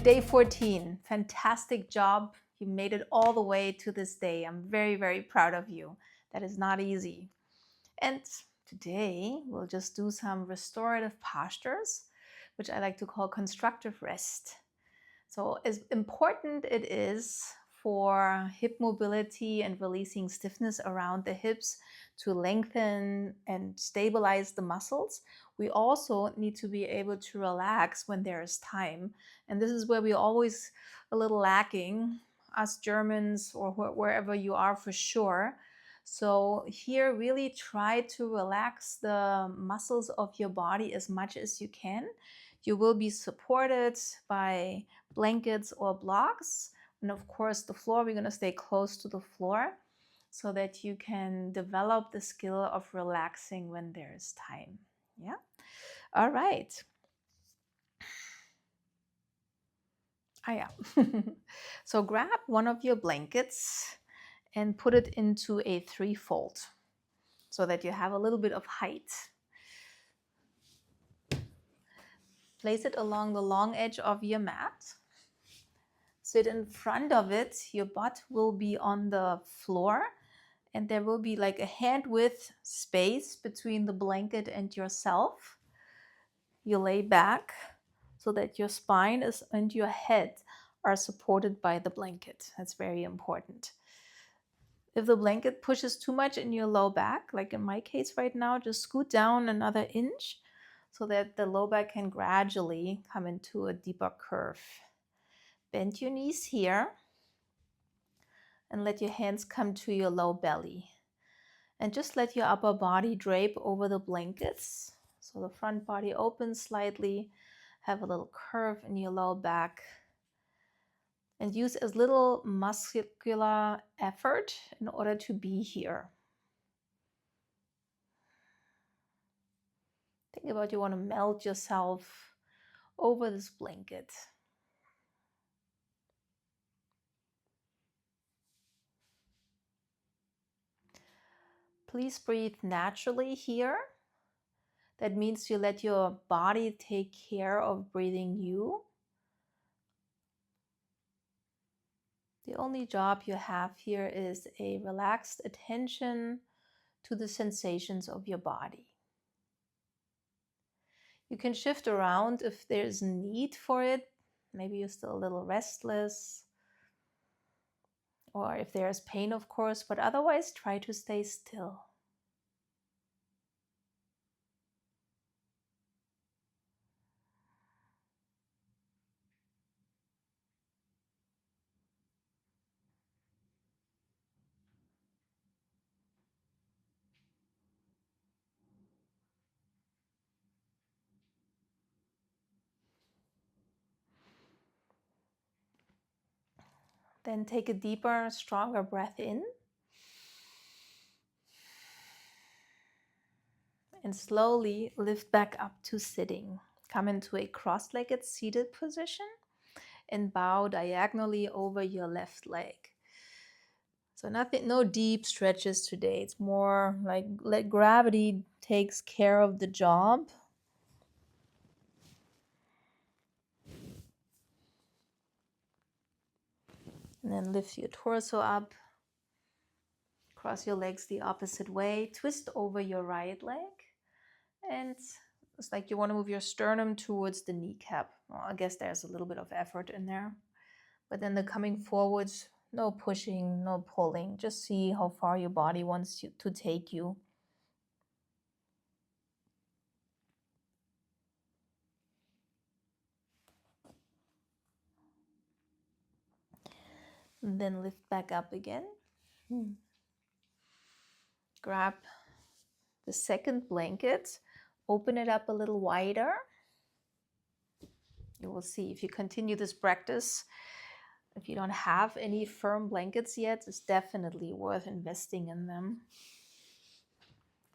Day 14, fantastic job. You made it all the way to this day. I'm very, very proud of you. That is not easy. And today we'll just do some restorative postures, which I like to call constructive rest. So as important it is for hip mobility and releasing stiffness around the hips to lengthen and stabilize the muscles, we also need to be able to relax when there is time. And this is where we're always a little lacking, us Germans or wherever you are for sure. So here, really try to relax the muscles of your body as much as you can. You will be supported by blankets or blocks. And of course, the floor, we're going to stay close to the floor so that you can develop the skill of relaxing when there's time. Yeah. All right. Yeah. So grab one of your blankets and put it into a threefold so that you have a little bit of height. Place it along the long edge of your mat. Sit in front of it. Your butt will be on the floor and there will be like a hand width space between the blanket and yourself. You lay back so that your spine and your head are supported by the blanket. That's very important. If the blanket pushes too much in your low back, like in my case right now, just scoot down another inch so that the low back can gradually come into a deeper curve. Bend your knees here and let your hands come to your low belly. And just let your upper body drape over the blankets. So the front body opens slightly, have a little curve in your low back. And use as little muscular effort in order to be here. Think about you want to melt yourself over this blanket. Please breathe naturally here. That means you let your body take care of breathing you. The only job you have here is a relaxed attention to the sensations of your body. You can shift around if there's need for it. Maybe you're still a little restless, or if there's pain, of course, but otherwise try to stay still. Then take a deeper, stronger breath in. And slowly lift back up to sitting. Come into a cross-legged seated position and bow diagonally over your left leg. So no deep stretches today. It's more like let gravity takes care of the job. And then lift your torso up. Cross your legs the opposite way. Twist over your right leg. And it's like you want to move your sternum towards the kneecap. Well, I guess there's a little bit of effort in there. But then the coming forwards, no pushing, no pulling. Just see how far your body wants to take you. And then lift back up again. Grab the second blanket, open it up a little wider. You will see if you continue this practice, if you don't have any firm blankets yet, it's definitely worth investing in them.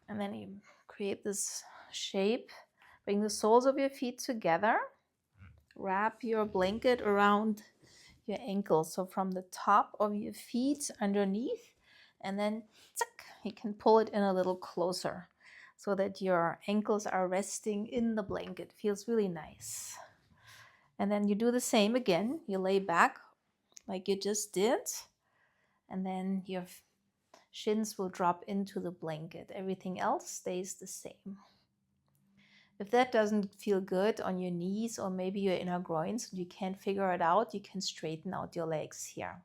And then you create this shape. Bring the soles of your feet together. Wrap your blanket around your ankles. So from the top of your feet underneath, and then you can pull it in a little closer so that your ankles are resting in the blanket. Feels really nice. And then you do the same again. You lay back like you just did, and then your shins will drop into the blanket. Everything else stays the same. If that doesn't feel good on your knees or maybe your inner groins and you can't figure it out, you can straighten out your legs here.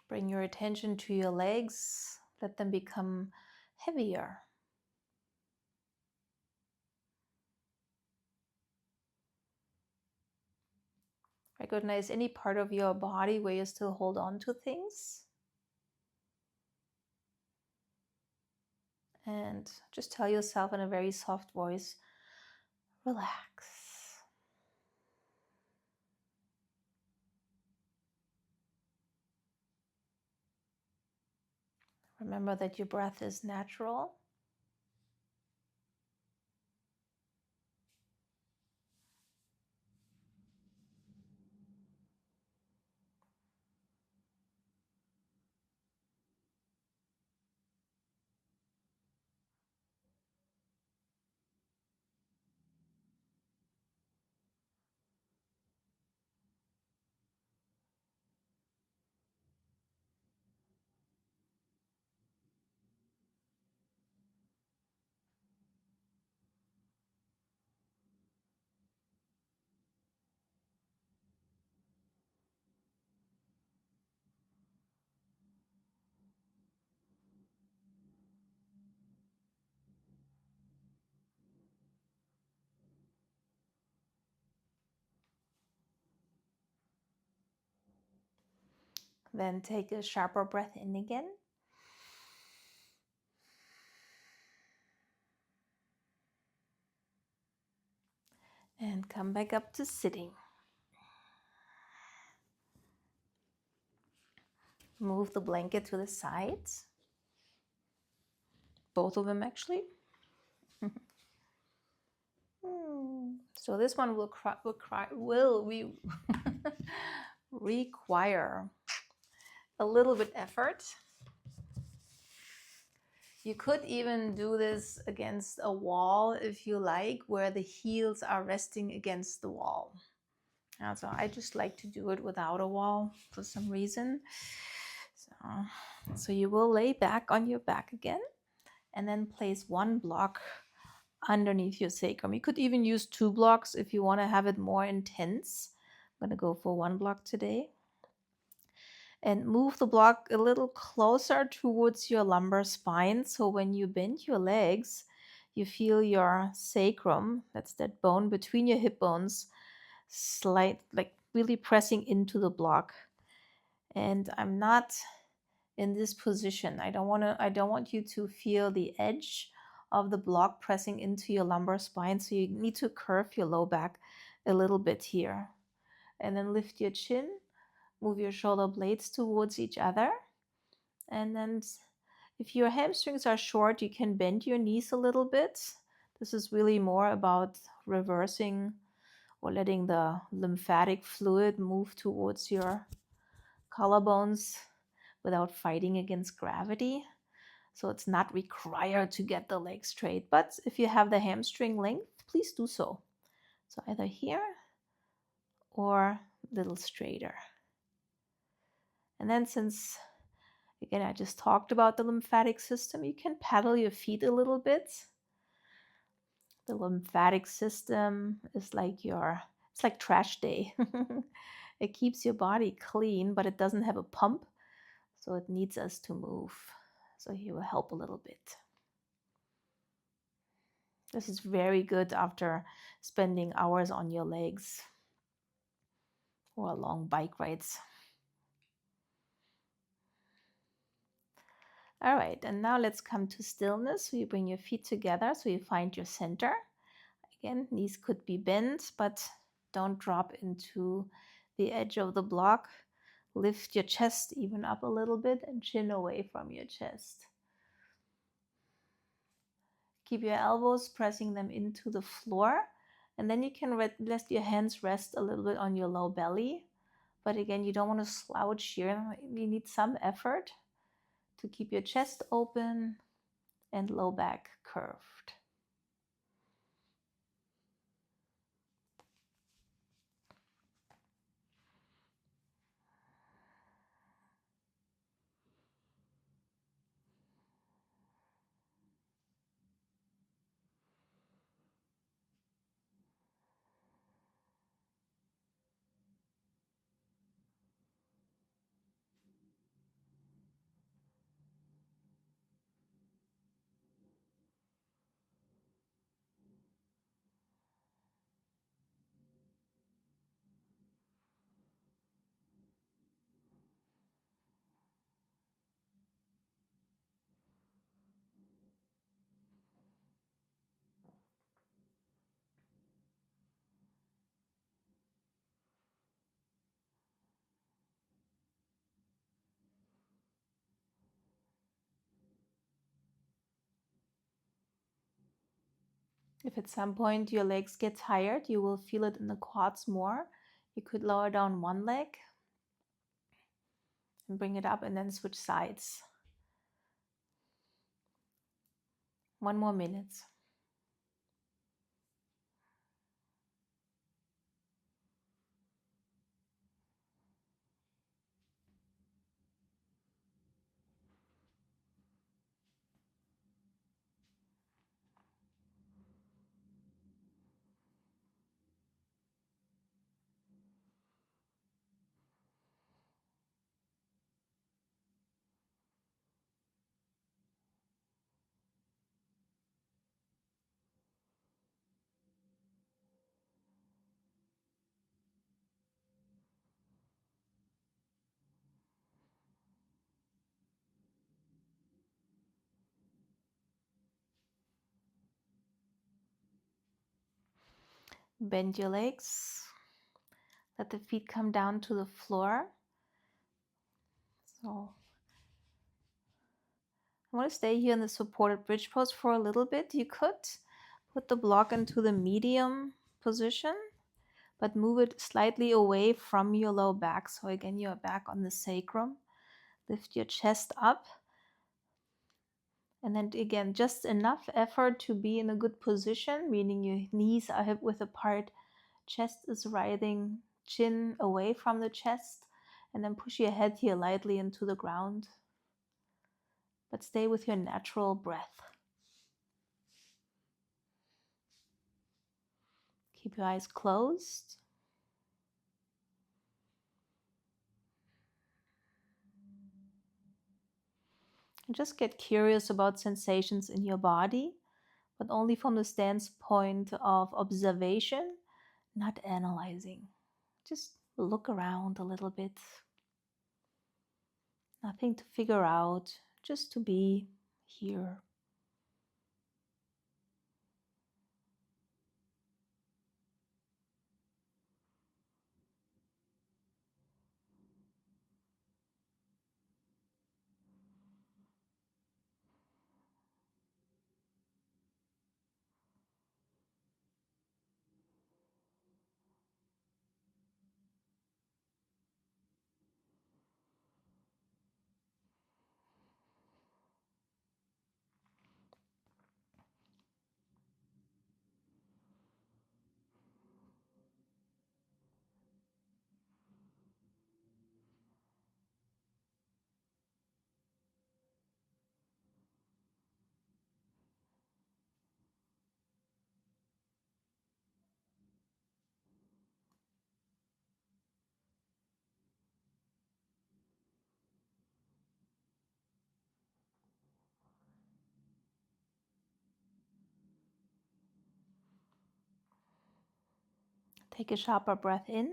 Bring your attention to your legs. Let them become heavier. Recognize any part of your body where you still hold on to things. And just tell yourself in a very soft voice, relax. Remember that your breath is natural. Then take a sharper breath in again. And come back up to sitting. Move the blanket to the sides. Both of them actually. So this one will require a little bit effort. You could even do this against a wall if you like, where the heels are resting against the wall. So I just like to do it without a wall for some reason. So you will lay back on your back again and then place one block underneath your sacrum. You could even use 2 blocks if you want to have it more intense. I'm going to go for 1 block today. And move the block a little closer towards your lumbar spine. So when you bend your legs, you feel your sacrum, that's that bone between your hip bones, like really pressing into the block. And I'm not in this position. I don't want you to feel the edge of the block pressing into your lumbar spine. So you need to curve your low back a little bit here. And then lift your chin. Move your shoulder blades towards each other. And then if your hamstrings are short, you can bend your knees a little bit. This is really more about reversing or letting the lymphatic fluid move towards your collarbones without fighting against gravity. So it's not required to get the leg straight, but if you have the hamstring length, please do so. So either here or a little straighter. And then since, again, I just talked about the lymphatic system, you can paddle your feet a little bit. The lymphatic system is it's like trash day. It keeps your body clean, but it doesn't have a pump, so it needs us to move. So he will help a little bit. This is very good after spending hours on your legs or long bike rides. All right, and now let's come to stillness. So you bring your feet together so you find your center. Again, knees could be bent, but don't drop into the edge of the block. Lift your chest even up a little bit and chin away from your chest. Keep your elbows pressing them into the floor, and then you can let your hands rest a little bit on your low belly. But again, you don't want to slouch here. You need some effort to keep your chest open and low back curved. If at some point your legs get tired, you will feel it in the quads more. You could lower down one leg and bring it up and then switch sides. 1 more minute. Bend your legs. Let the feet come down to the floor. So I want to stay here in the supported bridge pose for a little bit. You could put the block into the medium position, but move it slightly away from your low back. So again, you're back on the sacrum. Lift your chest up. And then again, just enough effort to be in a good position, meaning your knees are hip width apart, chest is rising, chin away from the chest, and then push your head here lightly into the ground. But stay with your natural breath. Keep your eyes closed. And just get curious about sensations in your body, but only from the standpoint of observation, not analyzing. Just look around a little bit. Nothing to figure out, just to be here. Take a sharper breath in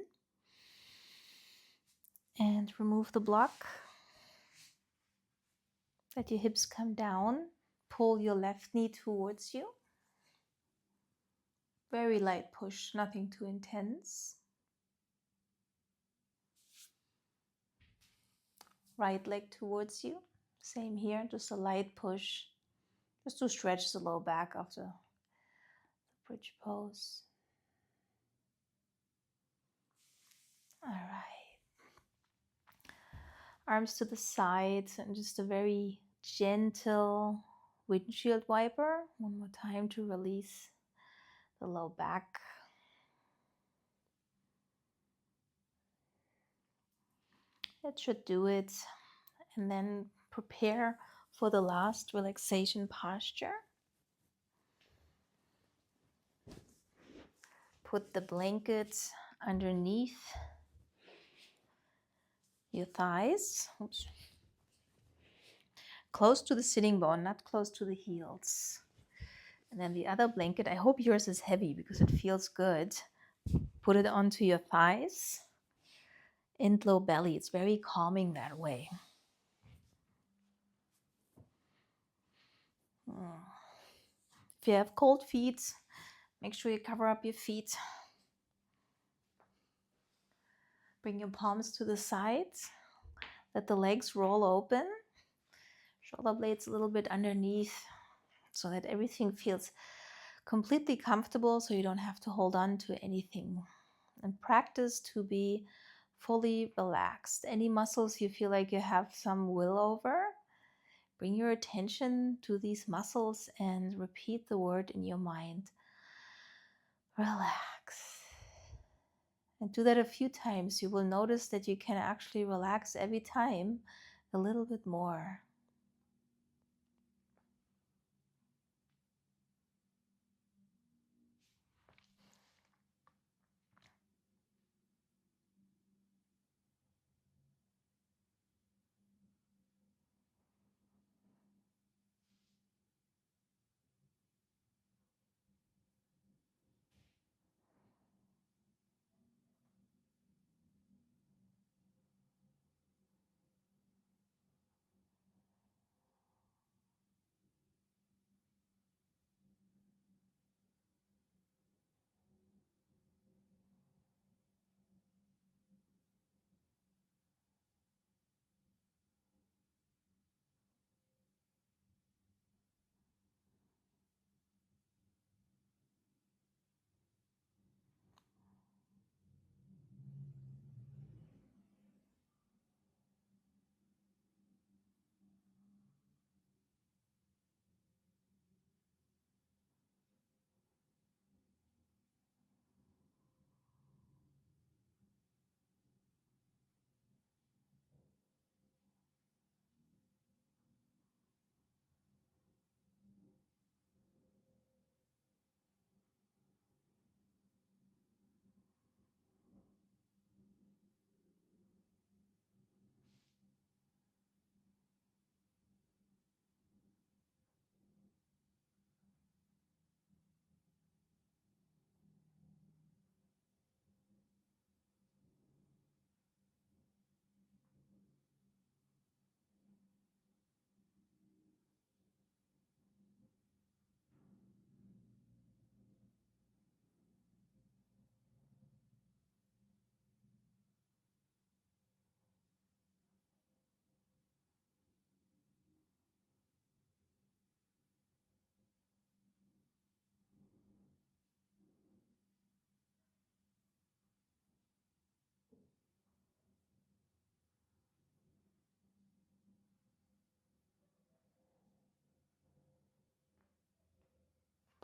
and remove the block. Let your hips come down. Pull your left knee towards you. Very light push, nothing too intense. Right leg towards you. Same here, just a light push. just to stretch the low back of the bridge pose. All right. Arms to the sides and just a very gentle windshield wiper. One more time to release the low back. That should do it. And then prepare for the last relaxation posture. Put the blanket underneath your thighs. Oops. Close to the sitting bone, not close to the heels. And then the other blanket, I hope yours is heavy because it feels good. Put it onto your thighs and low belly. It's very calming that way. If you have cold feet, make sure you cover up your feet. Bring your palms to the sides. Let the legs roll open. Shoulder blades a little bit underneath so that everything feels completely comfortable, so you don't have to hold on to anything. And practice to be fully relaxed. Any muscles you feel like you have some will over, bring your attention to these muscles and repeat the word in your mind. Relax. And do that a few times. You will notice that you can actually relax every time a little bit more.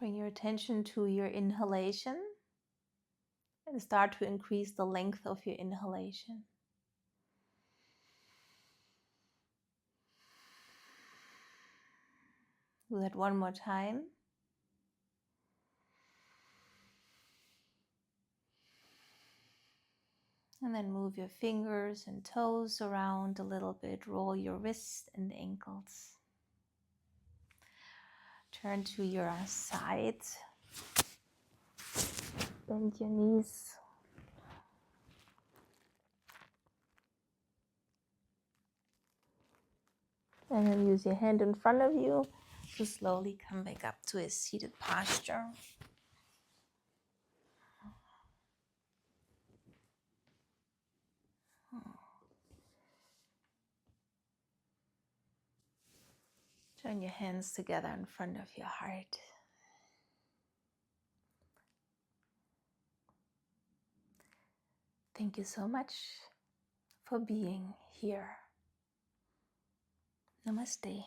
Bring your attention to your inhalation and start to increase the length of your inhalation. Do that one more time. And then move your fingers and toes around a little bit. Roll your wrists and ankles. Turn to your side. Bend your knees. And then use your hand in front of you to slowly come back up to a seated posture. Join your hands together in front of your heart. Thank you so much for being here. Namaste.